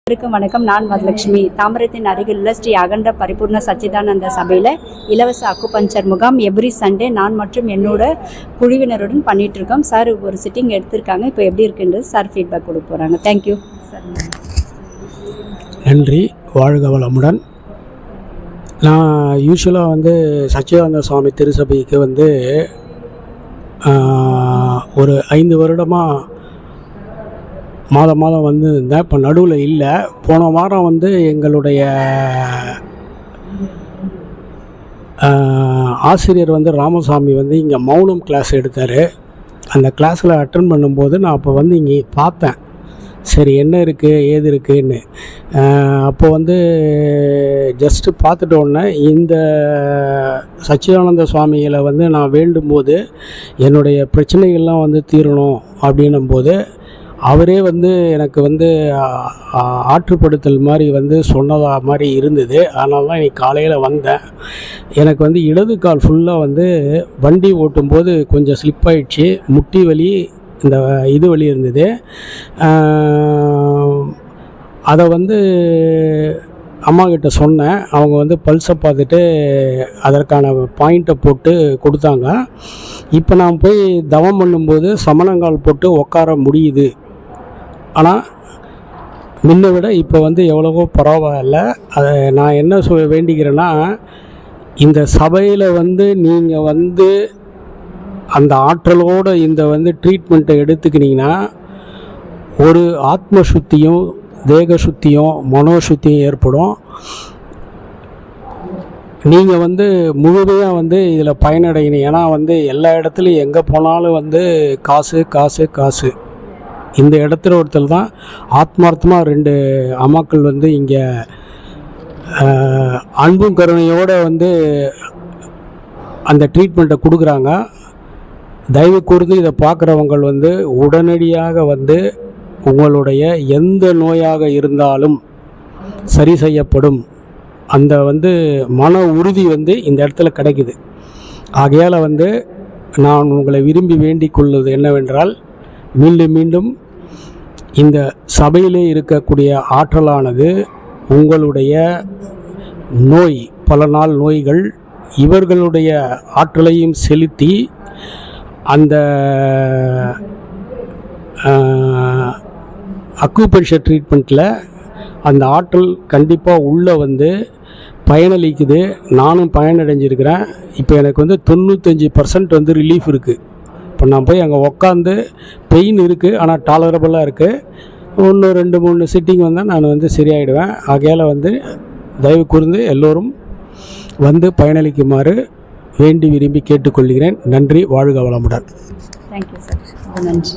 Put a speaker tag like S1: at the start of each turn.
S1: வணக்கம். நான் வரலட்சுமி. தாம்பரத்தின் அருகில் உள்ள ஸ்ரீ அகண்ட பரிபூர்ண சச்சிதானந்த சபையில் இலவச அக்குபஞ்சர் முகாம் எவ்ரி சண்டே நான் மற்றும் என்னோட குழுவினருடன் பண்ணிட்டு இருக்கோம். சார் ஒரு சிட்டிங் எடுத்திருக்காங்க. இப்போ எப்படி இருக்குன்றது சார் ஃபீட்பேக் கொடுக்க போகிறாங்க. Thank you sir.
S2: நன்றி. வாழ்க வளமுடன். நான் யூஸ்வலாக சச்சிதானந்த சுவாமி திருசபைக்கு ஒரு 5 வருடமாக மாதம் இருந்தேன். இப்போ நடுவில் இல்லை. போன வாரம் எங்களுடைய ஆசிரியர் ராமசாமி இங்கே மௌனம் கிளாஸ் எடுத்தார். அந்த கிளாஸில் அட்டன் பண்ணும்போது நான் அப்போ இங்கே பார்த்தேன். சரி, என்ன இருக்குது ஏது இருக்குதுன்னு. அப்போ ஜஸ்ட்டு பார்த்துட்ட உடனே இந்த சச்சிதானந்த சுவாமிகளை நான் வேண்டும்போது என்னுடைய பிரச்சனைகள்லாம் தீரணும் அப்படின்னும்போது அவரே எனக்கு ஆற்றுப்படுத்தல் மாதிரி சொன்னதா மாதிரி இருந்தது. அதனால தான் இன்னைக்கு காலையில் வந்தேன். எனக்கு இடது கால் ஃபுல்லாக வண்டி ஓட்டும்போது கொஞ்சம் ஸ்லிப் ஆகிடுச்சு. முட்டி வலி, இந்த இது வலி இருந்தது. அதை அம்மாக்கிட்ட சொன்னேன். அவங்க பல்ஸை பார்த்துட்டு அதற்கான பாயிண்ட்டை போட்டு கொடுத்தாங்க. இப்போ நான் போய் தவம் பண்ணும்போது சமணங்கால் போட்டு உட்கார முடியுது. ஆனால் முன்ன விட இப்போ எவ்வளவோ பரவாயில்ல. அதை நான் என்ன வேண்டிக்கிறேன்னா, இந்த சபையில் நீங்கள் அந்த ஆற்றலோடு இந்த ட்ரீட்மெண்ட்டை எடுத்துக்கினீங்கன்னா ஒரு ஆத்ம சுத்தியும் தேக சுத்தியும் மனோசுத்தியும் ஏற்படும். நீங்கள் முழுமையாக இதில் பயனடையணும். ஏன்னா எல்லா இடத்துலையும் எங்கே போனாலும் காசு காசு காசு. இந்த இடத்துல ஒருத்தர் தான் ஆத்மார்த்தமாக 2 அம்மாக்கள் இங்கே அன்பும் கருணையோடு அந்த ட்ரீட்மெண்ட்டை கொடுக்குறாங்க. தயவு கூர்ந்து இதை பார்க்குறவங்க உடனடியாக உங்களுடைய எந்த நோயாக இருந்தாலும் சரி செய்யப்படும். அந்த மன உறுதி இந்த இடத்துல கிடைக்குது. ஆகையால் நான் உங்களை விரும்பி வேண்டிக் கொள்வது என்னவென்றால், மீண்டும் மீண்டும் இந்த சபையிலே இருக்கக்கூடிய ஆற்றலானது உங்களுடைய நோய், பல நாள் நோய்கள், இவர்களுடைய ஆற்றலையும் செலுத்தி அந்த அக்குபஞ்சர் ட்ரீட்மெண்ட்டில் அந்த ஆற்றல் கண்டிப்பாக உள்ளே பயனளிக்குது. நானும் பயனடைஞ்சிருக்கிறேன். இப்போ எனக்கு 95% ரிலீஃப் இருக்குது. இப்போ நான் போய் அங்கே உக்காந்து பெயின் இருக்குது, ஆனால் டாலரபுளாக இருக்குது. ஒன்று 2-3 சிட்டிங் வந்தால் நான் சரியாயிடுவேன். ஆகையால் தயவு கூர்ந்து எல்லோரும் பயனளிக்குமாறு வேண்டி விரும்பி கேட்டுக்கொள்கிறேன். நன்றி. வாழ்க வளமுடன்.
S1: Thank you sir. நன்றி.